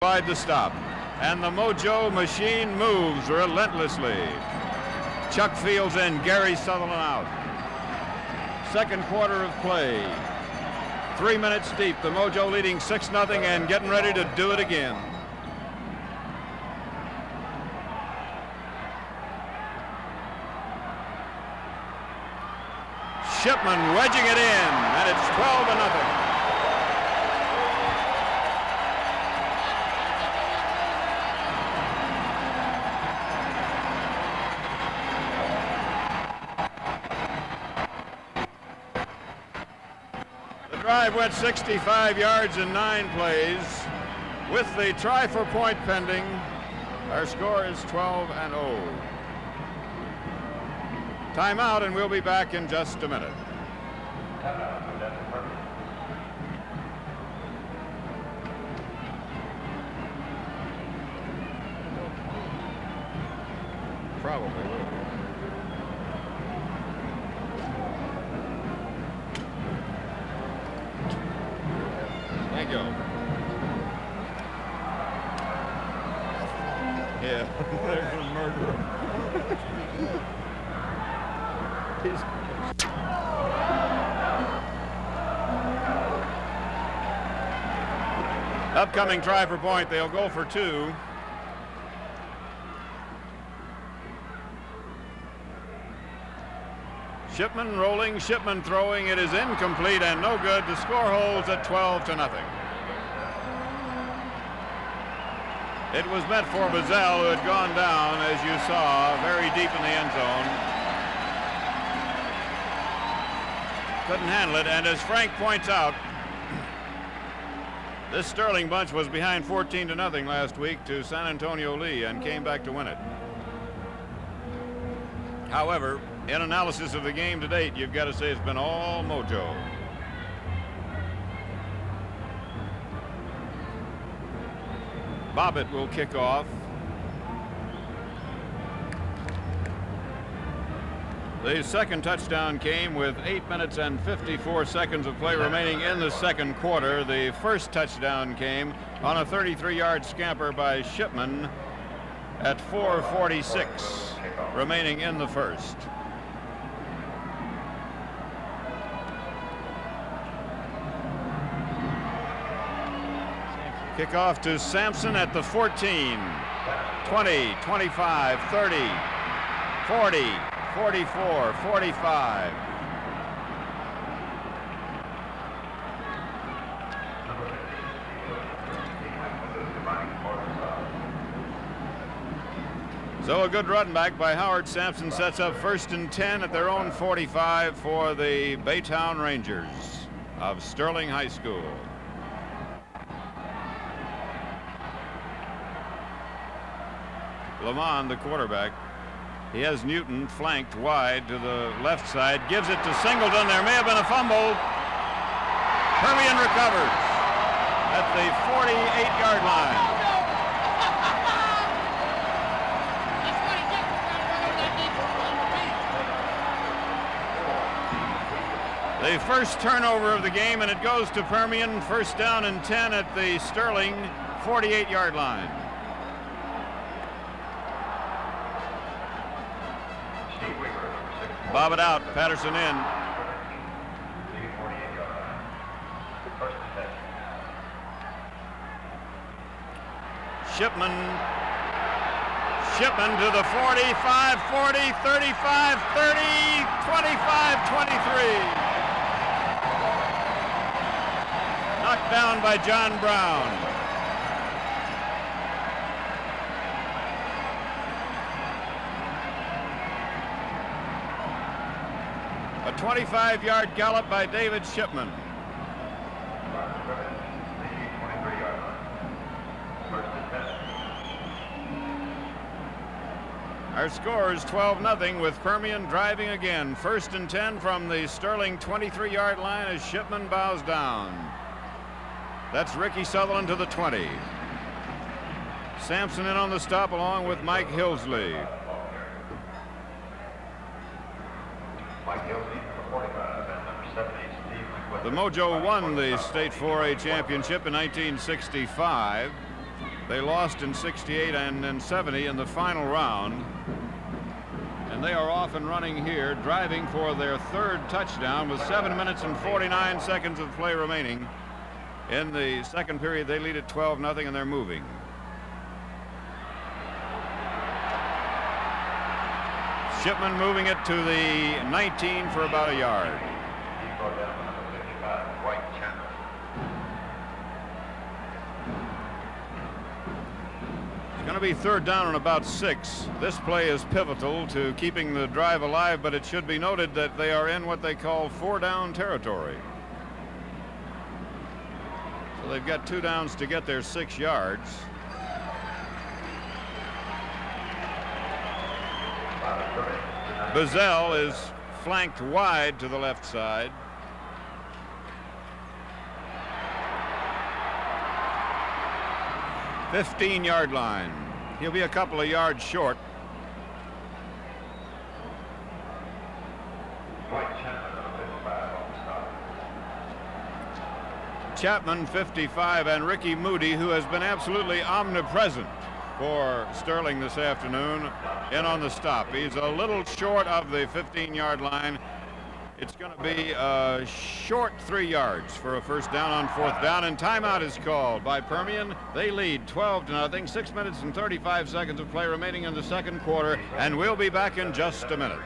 Wide the stop, and the Mojo machine moves relentlessly. Chuck Fields in, Gary Sutherland out. Second quarter of play. 3 minutes deep. The Mojo leading 6-0 and getting ready to do it again. Shipman wedging it in, and it's 12-0. Drive went 65 yards in 9 plays. With the try for point pending, our score is 12-0. Timeout, and we'll be back in just a minute. Probably will. Thank you. Yeah, there's a murderer. Upcoming try for point. They'll go for 2. Shipman rolling, Shipman throwing. It is incomplete and no good. The score holds at 12-0. It was meant for Bazell, who had gone down, as you saw, very deep in the end zone. Couldn't handle it, and as Frank points out, this Sterling bunch was behind 14-0 last week to San Antonio Lee and came back to win it. However, in analysis of the game to date, you've got to say it's been all Mojo. Bobbitt will kick off. The second touchdown came with 8 minutes and 54 seconds of play remaining in the second quarter. The first touchdown came on a 33-yard scamper by Shipman at 4:46 remaining in the first. Kickoff to Sampson at the 14, 20, 25, 30, 40, 44, 45. So a good run back by Howard Sampson sets up 1st and 10 at their own 45 for the Baytown Rangers of Sterling High School. Lamond, the quarterback, he has Newton flanked wide to the left side, gives it to Singleton. There may have been a fumble. Permian recovers at the 48-yard line. The first turnover of the game, and it goes to Permian. 1st down and 10 at the Sterling 48-yard line. Bob it out, Patterson in. Shipman to the 45, 40, 35, 30, 25, 23. Knocked down by John Brown. A 25-yard gallop by David Shipman. Our score is 12-0 with Permian driving again. 1st and 10 from the Sterling 23-yard line as Shipman bows down. That's Ricky Sutherland to the 20. Sampson in on the stop along with Mike Hillsley. The Mojo won the state 4A championship in 1965. They lost in 68 and in 70 in the final round. And they are off and running here, driving for their third touchdown with 7 minutes and 49 seconds of play remaining. In the second period, they lead at 12-0, and they're moving. Shipman moving it to the 19 for about a yard. It's going to be third down and about 6. This play is pivotal to keeping the drive alive, but it should be noted that they are in what they call 4-down territory. So they've got 2 downs to get their 6 yards. Bazell is flanked wide to the left side. $15-yard line. He'll be a couple of yards short. Chapman 55, and Ricky Moody, who has been absolutely omnipresent for Sterling this afternoon, in on the stop. He's a little short of the 15-yard line. It's going to be a short 3 yards for a first down on fourth down, and timeout is called by Permian. They lead 12-0. 6 minutes and 35 seconds of play remaining in the second quarter, and we'll be back in just a minute.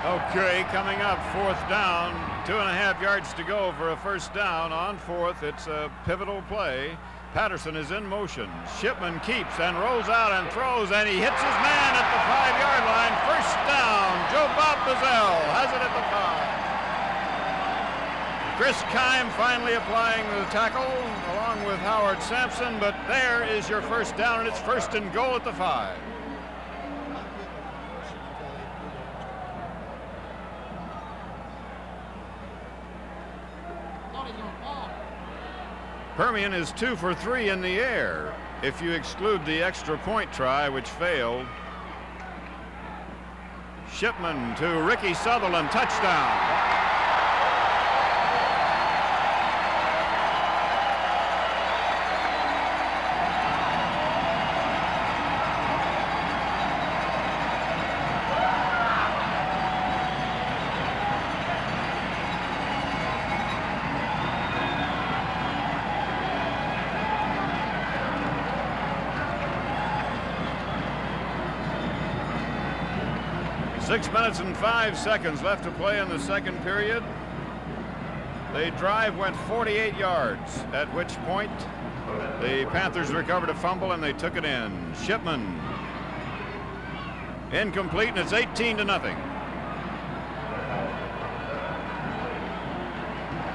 Okay, coming up, fourth down, 2.5 yards to go for a first down on fourth. It's a pivotal play. Patterson is in motion. Shipman keeps and rolls out and throws, and he hits his man at the 5-yard line. First down. Joe Bob Bazell has it at the 5. Chris Keim finally applying the tackle along with Howard Sampson, but there is your first down, and it's first and goal at the 5. Permian is 2 for 3 in the air, if you exclude the extra point try, which failed. Shipman to Ricky Sutherland, touchdown. Six minutes and 5 seconds left to play in the second period. The drive went 48 yards, at which point the Panthers recovered a fumble and they took it in. Shipman incomplete, and it's 18-0.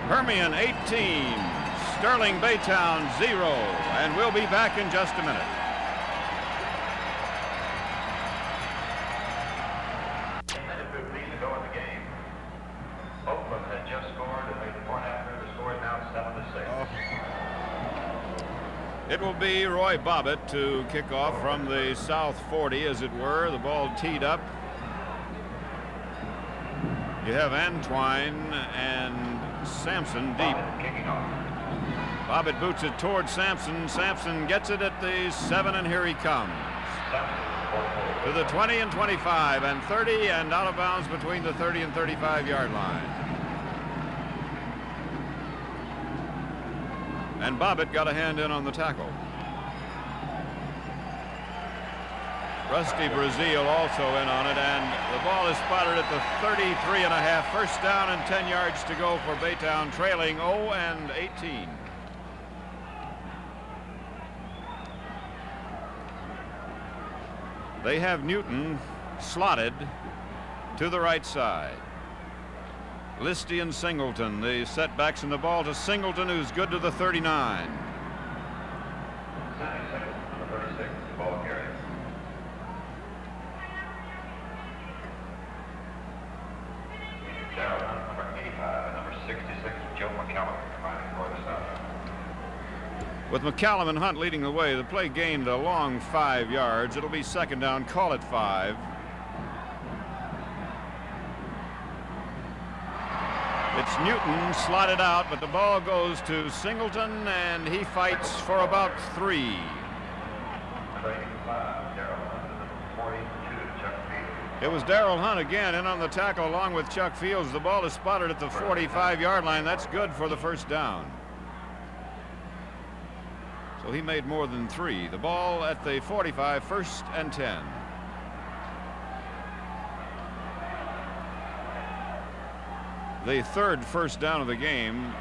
Permian 18, Sterling Baytown 0, and we'll be back in just a minute. It will be Roy Bobbitt to kick off from the south 40, as it were. The ball teed up. You have Antwine and Sampson deep. Bobbitt boots it towards Sampson. Sampson gets it at the 7, and here he comes. To the 20 and 25 and 30, and out of bounds between the 30 and 35-yard line. And Bobbitt got a hand in on the tackle. Rusty Brazil also in on it, and the ball is spotted at the 33.5. First down and 10 yards to go for Baytown, trailing 0 and 18. They have Newton slotted to the right side. Listy and Singleton, the setbacks, and the ball to Singleton, who's good to the 39. Number 85 and number 66, Joe McCallum, combining for the South. With McCallum and Hunt leading the way, the play gained a long 5 yards. It'll be second down, call it 5. It's Newton slotted out, but the ball goes to Singleton, and he fights for about 3. It was Darrell Hunt again in on the tackle along with Chuck Fields. The ball is spotted at the 45-yard line. That's good for the first down. So he made more than 3. The ball at the 45, 1st and 10. The 3rd first down of the game.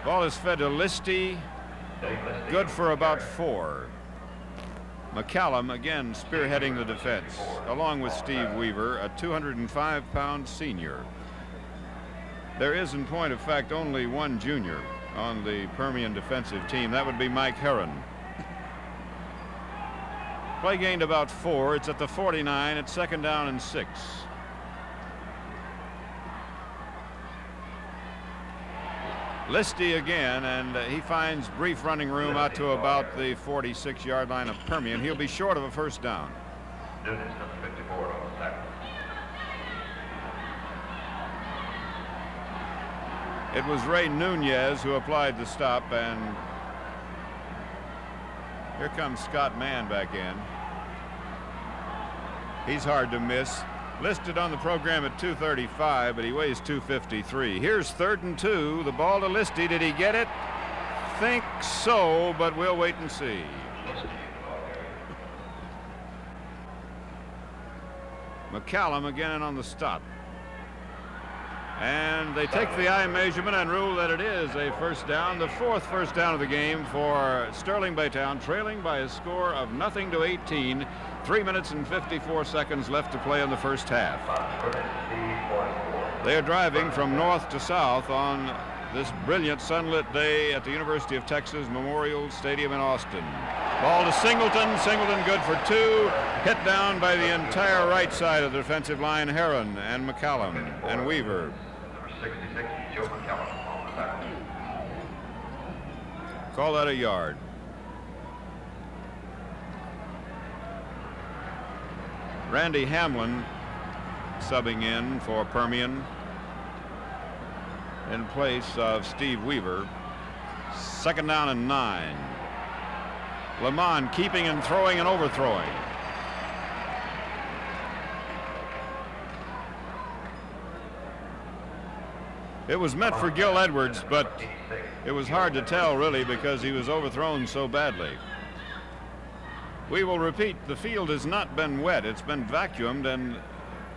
Ball is fed to Listy. Good for about 4. McCallum again spearheading the defense, along with Steve Weaver, a 205-pound senior. There is, in point of fact, only one junior on the Permian defensive team. That would be Mike Herron. Play gained about 4. It's at the 49. It's 2nd down and 6. Listy again, and he finds brief running room out to about the 46-yard line of Permian. He'll be short of a first down. It was Ray Nunez who applied the stop, and here comes Scott Mann back in. He's hard to miss. Listed on the program at 235, but he weighs 253. Here's 3rd and 2. The ball to Listy. Did he get it? Think so, but we'll wait and see. McCallum again in on the stop. And they take the eye measurement and rule that it is a first down. The 4th first down of the game for Sterling Baytown, trailing by a score of 0-18. 3 minutes and 54 seconds left to play in the first half. They are driving from north to south on this brilliant sunlit day at the University of Texas Memorial Stadium in Austin. Ball to Singleton. Singleton good for 2. Hit down by the entire right side of the defensive line, Herron and McCallum and Weaver. Number 66, Joe McCallum. Call that a yard. Randy Hamlin subbing in for Permian in place of Steve Weaver. 2nd down and 9. Lamont keeping and throwing and overthrowing. It was meant for Gil Edwards, but it was hard to tell really because he was overthrown so badly. We will repeat, the field has not been wet. It's been vacuumed, and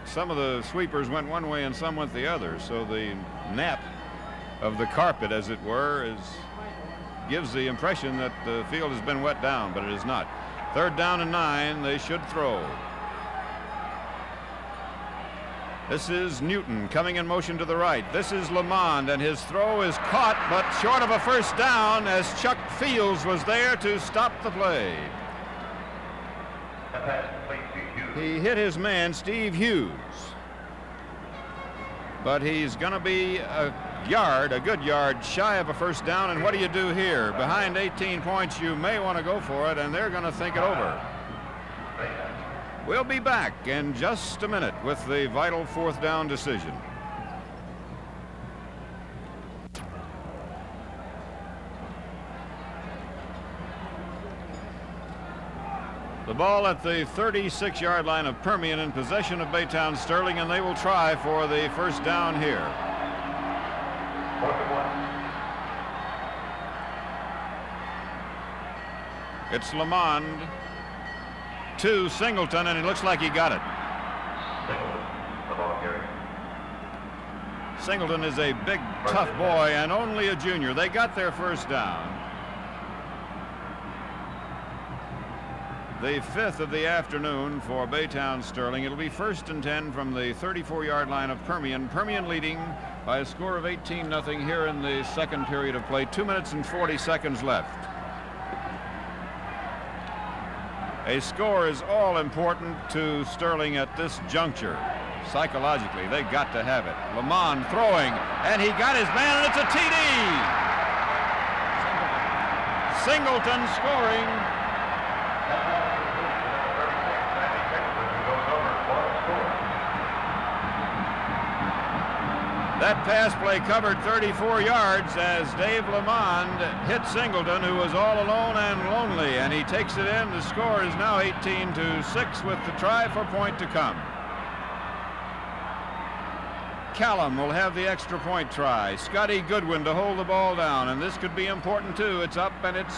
some of the sweepers went one way and some went the other. So the nap of the carpet, as it were, gives the impression that the field has been wet down, but it is not. 3rd down and 9. They should throw. This is Newton coming in motion to the right. This is Lamond, and his throw is caught, but short of a first down as Chuck Fields was there to stop the play. He hit his man, Steve Hughes. But he's going to be a good yard, shy of a first down. And what do you do here? Behind 18 points, you may want to go for it, and they're going to think it over. We'll be back in just a minute with the vital 4th down decision. The ball at the 36-yard line of Permian in possession of Baytown Sterling, and they will try for the first down here. It's Lamond to Singleton, and it looks like he got it. Singleton is a big, tough boy and only a junior. They got their first down. The 5th of the afternoon for Baytown Sterling. It'll be 1st and 10 from the 34-yard line of Permian. Permian leading by a score of 18-0 here in the 2nd period of play. 2 minutes and 40 seconds left. A score is all important to Sterling at this juncture. Psychologically, they got to have it. Lamond throwing, and he got his man, and it's a TD. Singleton scoring. That pass play covered 34 yards as Dave Lamond hit Singleton, who was all alone and lonely, and he takes it in. The score is now 18-6 with the try for point to come. Callum will have the extra point try. Scotty Goodwin to hold the ball down, and this could be important too. It's up and it's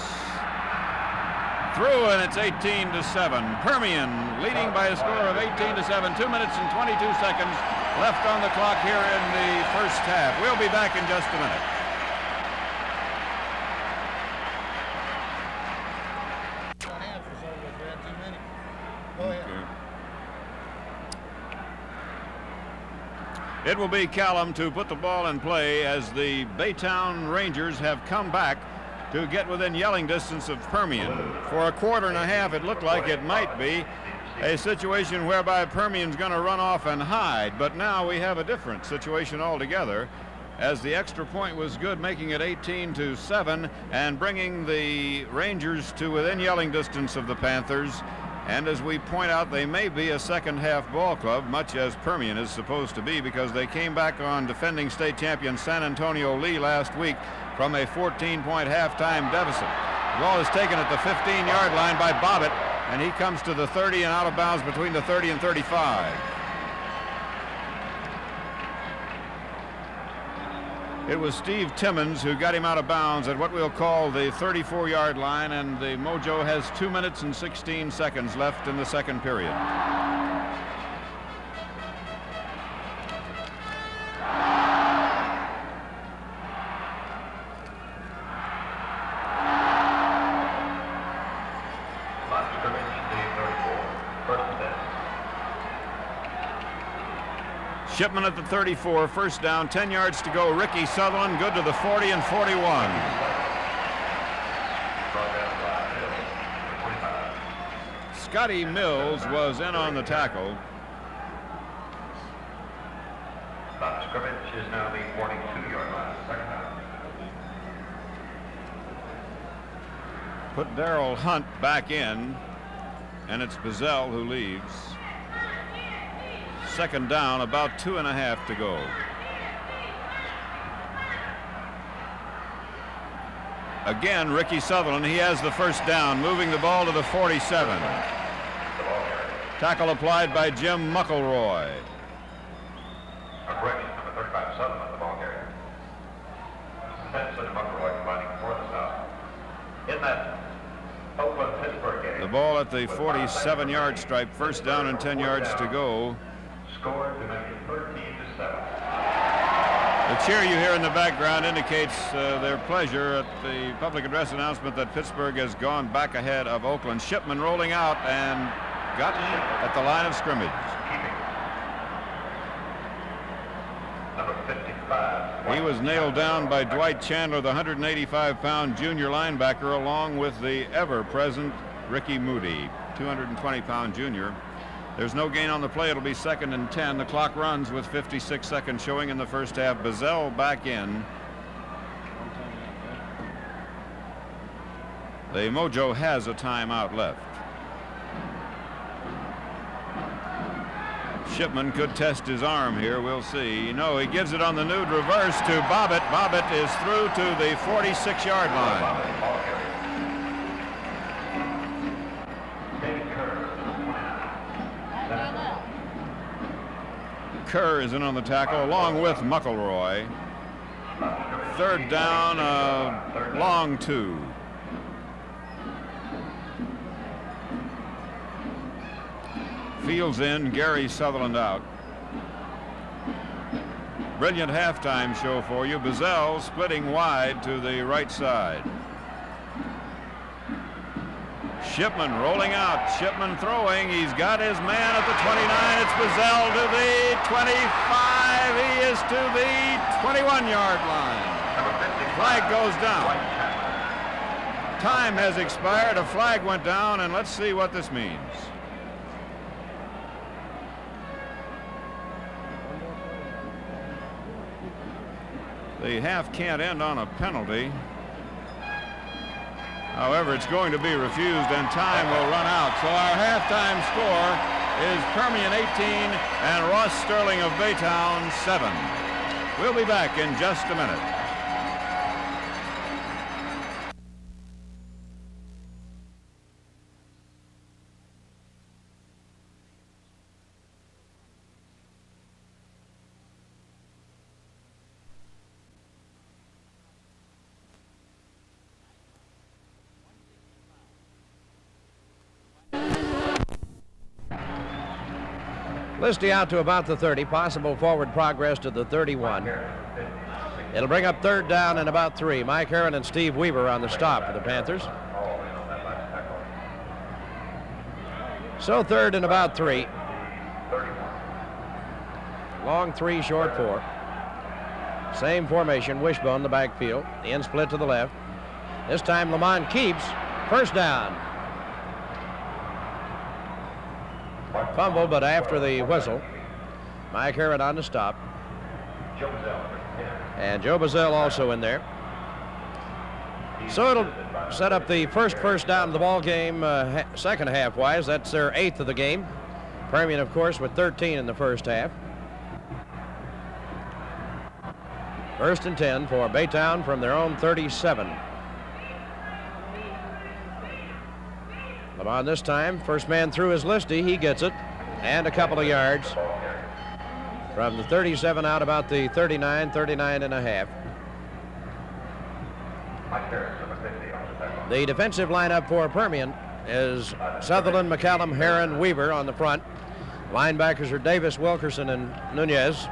through, and it's 18-7. Permian leading by a score of 18-7. 2 minutes and 22 seconds left on the clock here in the first half. We'll be back in just a minute. It will be Callum to put the ball in play as the Baytown Rangers have come back to get within yelling distance of Permian. For a quarter and a half, it looked like it might be a situation whereby Permian's going to run off and hide, but now we have a different situation altogether, as the extra point was good, making it 18-7 and bringing the Rangers to within yelling distance of the Panthers. And as we point out, they may be a second half ball club, much as Permian is supposed to be, because they came back on defending state champion San Antonio Lee last week from a 14-point halftime deficit. The ball is taken at the 15-yard line by Bobbitt, and he comes to the 30 and out of bounds between the 30 and 35. It was Steve Timmons who got him out of bounds at what we'll call the 34-yard line, and the Mojo has 2 minutes and 16 seconds left in the second period. Shipman at the 34, first down, 10 yards to go. Ricky Sutherland good to the 40 and 41. Scotty Mills was in on the tackle. Line of scrimmage is now the 42-yard line, second down. Put Darrell Hunt back in, and it's Bazell who leaves. Second down, about 2.5 to go. Again, Ricky Sutherland, he has the first down, moving the ball to the 47. Tackle applied by Jim McElroy. A correction, number 35, Sutherland, the ball carrier. Henson and McElroy combining for the South. In that Oakland-Pittsburgh game. The ball at the 47-yard stripe, first down and 10 yards to go. Scored to make it 13-7. The cheer you hear in the background indicates their pleasure at the public address announcement that Pittsburgh has gone back ahead of Oakland. Shipman rolling out and gotten at the line of scrimmage. Number 55. He was nailed down by Dwight Chandler, the 185-pound junior linebacker, along with the ever-present Ricky Moody, 220-pound junior. There's no gain on the play. It'll be 2nd and 10. The clock runs with 56 seconds showing in the first half. Bazell back in. The Mojo has a timeout left. Shipman could test his arm here. We'll see. No, he gives it on the nude reverse to Bobbitt. Bobbitt is through to the 46-yard line. Kerr is in on the tackle along with McElroy. Third down, long 2. Fields in, Gary Sutherland out. Brilliant halftime show for you. Bazell splitting wide to the right side. Shipman rolling out. Shipman throwing. He's got his man at the 29. It's Bazell to the 25. He is to the 21-yard line. Flag goes down. Time has expired. A flag went down, and let's see what this means. The half can't end on a penalty. However, it's going to be refused, and time will run out. So our halftime score is Permian 18 and Ross Sterling of Baytown 7. We'll be back in just a minute. Listy out to about the 30, possible forward progress to the 31. It'll bring up third down and about 3. Mike Herron and Steve Weaver on the stop for the Panthers. So third and about 3. Long 3, short 4. Same formation, wishbone in the backfield. The end split to the left. This time Lamont keeps. First down. Fumble, but after the whistle. Mike Herron on the stop. And Joe Bazell also in there. So it'll set up the first down of the ball game, second half wise. That's their 8th of the game. Permian, of course, with 13 in the first half. First and 10 for Baytown from their own 37. Lamont this time, first man through is Listy. He gets it, and a couple of yards from the 37 out about the 39 and a half. The defensive lineup for Permian is Sutherland, McCallum, Herron, Weaver on the front. Linebackers are Davis, Wilkerson, and Nunez.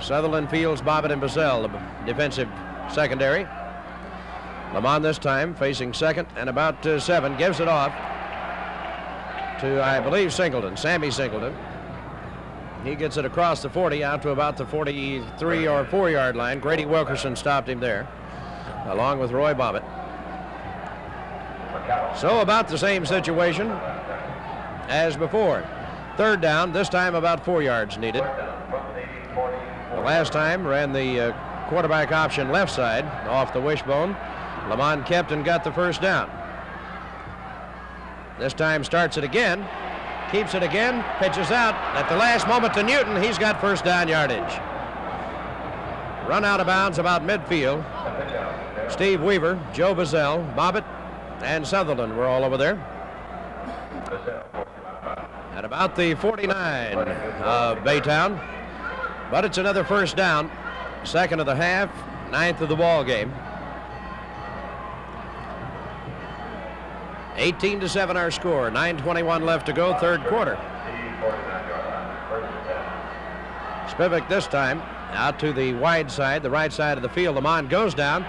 Sutherland, Fields, Bobbitt, and Bazell, the defensive secondary. Lamont this time facing second and about 7, gives it off to, I believe, Singleton, Sammy Singleton. He gets it across the 40 out to about the 43 or 4-yard line. Grady Wilkerson stopped him there, along with Roy Bobbitt. So about the same situation as before. Third down, this time about 4 yards needed. The last time ran the quarterback option left side off the wishbone. Lamont kept and got the first down. This time starts it again, keeps it again, pitches out at the last moment to Newton. He's got first down yardage. Run out of bounds about midfield. Steve Weaver, Joe Bazell, Bobbitt, and Sutherland were all over there. At about the 49 of Baytown. But it's another first down. Second of the half, 9th of the ball game. 18-7 our score. 9:21 left to go, third quarter. Spivak this time out to the wide side, the right side of the field. Lamont goes down.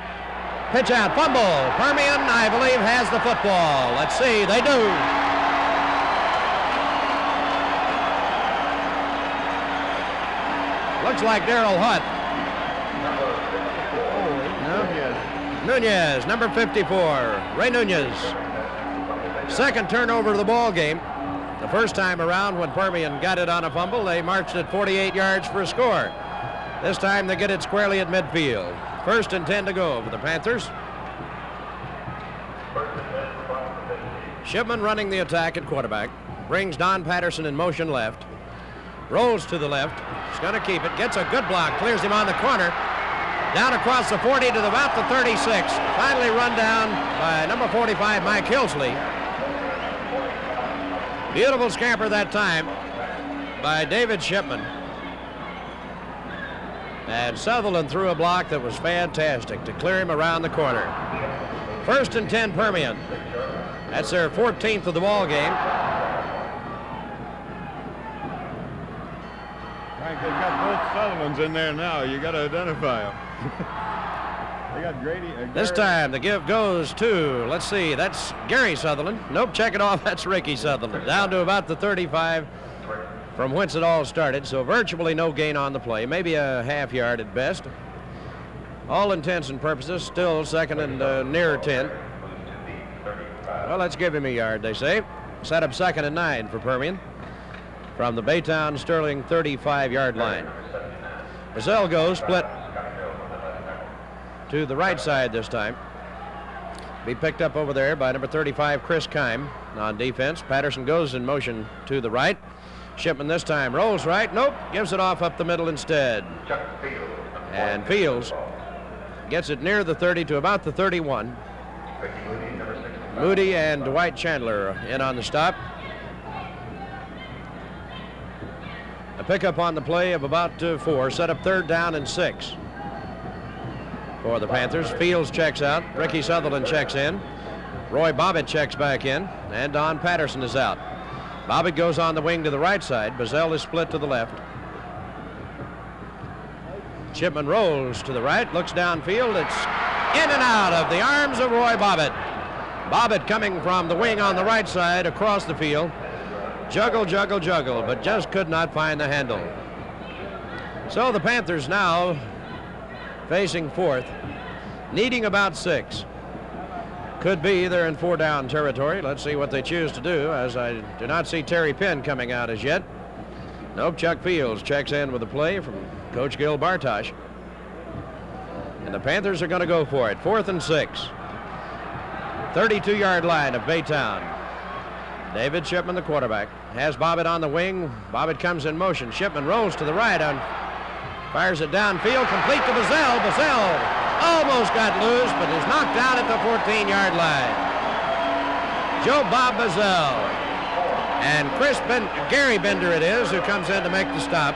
Pitch out, fumble. Permian, I believe, has the football. Let's see, they do. Looks like Darrell Hutt. Nunez, number 54, Ray Nunez. Second turnover of the ball game. The first time around when Permian got it on a fumble, they marched at 48 yards for a score. This time they get it squarely at midfield. First and 10 to go for the Panthers. Shipman running the attack at quarterback. Brings Don Patterson in motion left. Rolls to the left. He's going to keep it. Gets a good block. Clears him on the corner. Down across the 40 to about the 36. Finally run down by number 45, Mike Hillsley. Beautiful scamper that time by David Shipman. And Sutherland threw a block that was fantastic to clear him around the corner. First and 10 Permian. That's their 14th of the ball game. Frank, they've got both Sutherlands in there now. You got to identify them. They got Grady. This time the give goes to, let's see, that's Gary Sutherland. Nope, check it off. That's Ricky Sutherland. Down to about the 35 from whence it all started. So virtually no gain on the play. Maybe a half yard at best. All intents and purposes, still second and near 10. Well, let's give him a yard, they say. Set up second and 9 for Permian from the Baytown Sterling 35-yard line. Bazell goes, split to the right side this time. Be picked up over there by number 35, Chris Kime on defense. Patterson goes in motion to the right. Shipman this time rolls right. Nope. Gives it off up the middle instead. And Fields gets it near the 30 to about the 31. Moody and Dwight Chandler in on the stop. A pickup on the play of about 4. Set up 3rd down and 6 for the Panthers. Fields checks out. Ricky Sutherland checks in. Roy Bobbitt checks back in. And Don Patterson is out. Bobbitt goes on the wing to the right side. Bazell is split to the left. Shipman rolls to the right. Looks downfield. It's in and out of the arms of Roy Bobbitt. Bobbitt coming from the wing on the right side across the field. Juggle, juggle, juggle, but just could not find the handle. So the Panthers now facing 4th, needing about 6. Could be they're in 4-down territory. Let's see what they choose to do, as I do not see Terry Penn coming out as yet. Nope, Chuck Fields checks in with a play from Coach Gil Bartosh. And the Panthers are going to go for it. 4th and 6. 32-yard line of Baytown. David Shipman, the quarterback, has Bobbitt on the wing. Bobbitt comes in motion. Shipman rolls to the right and fires it downfield, complete to Bazell. Bazell almost got loose, but is knocked down at the 14-yard line. Joe Bob Bazell. And Gary Bender it is who comes in to make the stop,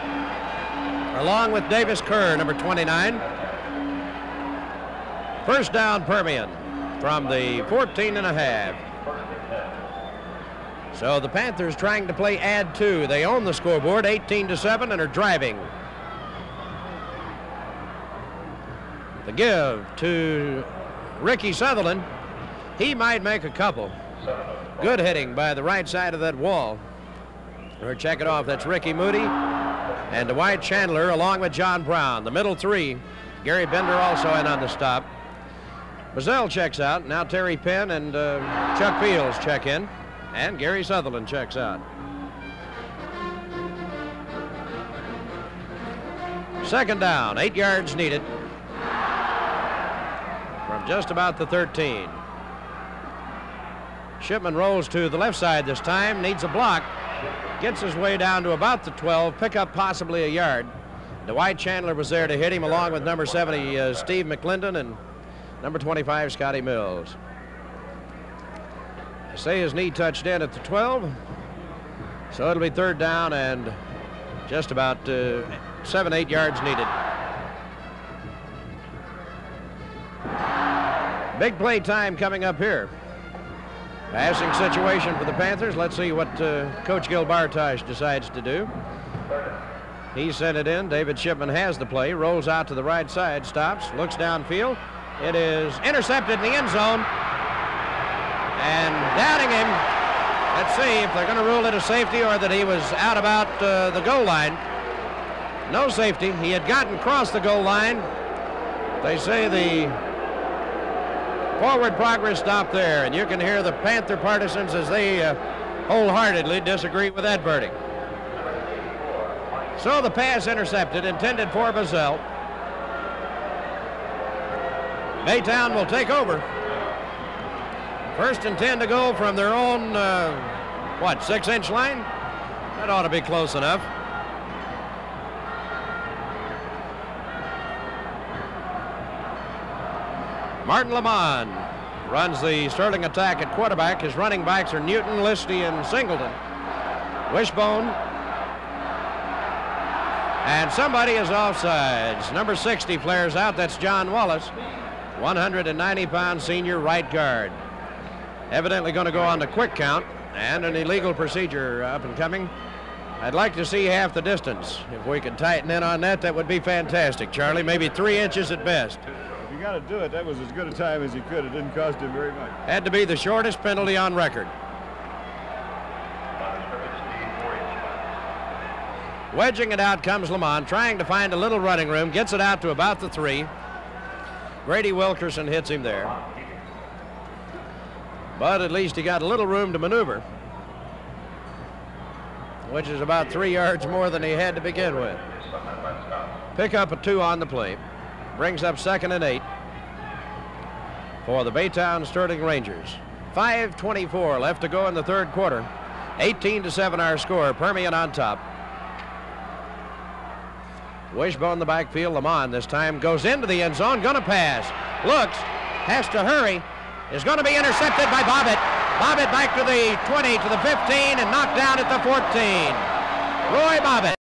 along with Davis Kerr, number 29. First down, Permian from the 14.5. So the Panthers trying to play add 2. They own the scoreboard 18-7 and are driving. The give to Ricky Sutherland. He might make a couple. Good hitting by the right side of that wall. Or check it off. That's Ricky Moody and Dwight Chandler along with John Brown. The middle 3. Gary Bender also in on the stop. Bazell checks out. Now Terry Penn and Chuck Fields check in. And Gary Sutherland checks out. Second down, 8 yards needed from just about the 13. Shipman rolls to the left side this time, needs a block, gets his way down to about the 12, pick up possibly a yard. Dwight Chandler was there to hit him along with number 70, Steve McClendon, and number 25, Scotty Mills. I say his knee touched in at the 12, so it'll be 3rd down and just about 7-8 yards needed. Big play time coming up here. Passing situation for the Panthers. Let's see what Coach Gil Bartosh decides to do. He sent it in. David Shipman has the play, rolls out to the right side, stops, looks downfield. It is intercepted in the end zone. And doubting him, let's see if they're going to rule it a safety or that he was out about the goal line. No safety. He had gotten across the goal line. They say the forward progress stopped there, and you can hear the Panther partisans as they wholeheartedly disagree with that verdict. So the pass intercepted, intended for Bazell. Baytown will take over. 1st and 10 to go from their own, 6-inch line? That ought to be close enough. Martin Lamont runs the Sterling attack at quarterback. His running backs are Newton, Listy, and Singleton. Wishbone. And somebody is offsides. Number 60 flares out. That's John Wallace, 190-pound senior right guard. Evidently going to go on the quick count and an illegal procedure up and coming. I'd like to see half the distance. If we could tighten in on that, that would be fantastic, Charlie. Maybe 3 inches at best. If you got to do it, that was as good a time as he could. It didn't cost him very much. Had to be the shortest penalty on record. Wedging it out comes Lamont, trying to find a little running room, gets it out to about the 3. Grady Wilkerson hits him there. But at least he got a little room to maneuver, which is about 3 yards more than he had to begin with. Pick up a 2 on the play. Brings up 2nd and 8 for the Baytown Sterling Rangers. 5:24 left to go in the 3rd quarter. 18-7 our score. Permian on top. Wishbone in the backfield. Lamont this time goes into the end zone. Gonna pass. Looks. Has to hurry. Is going to be intercepted by Bobbitt. Bobbitt back to the 20, to the 15, and knocked down at the 14. Roy Bobbitt.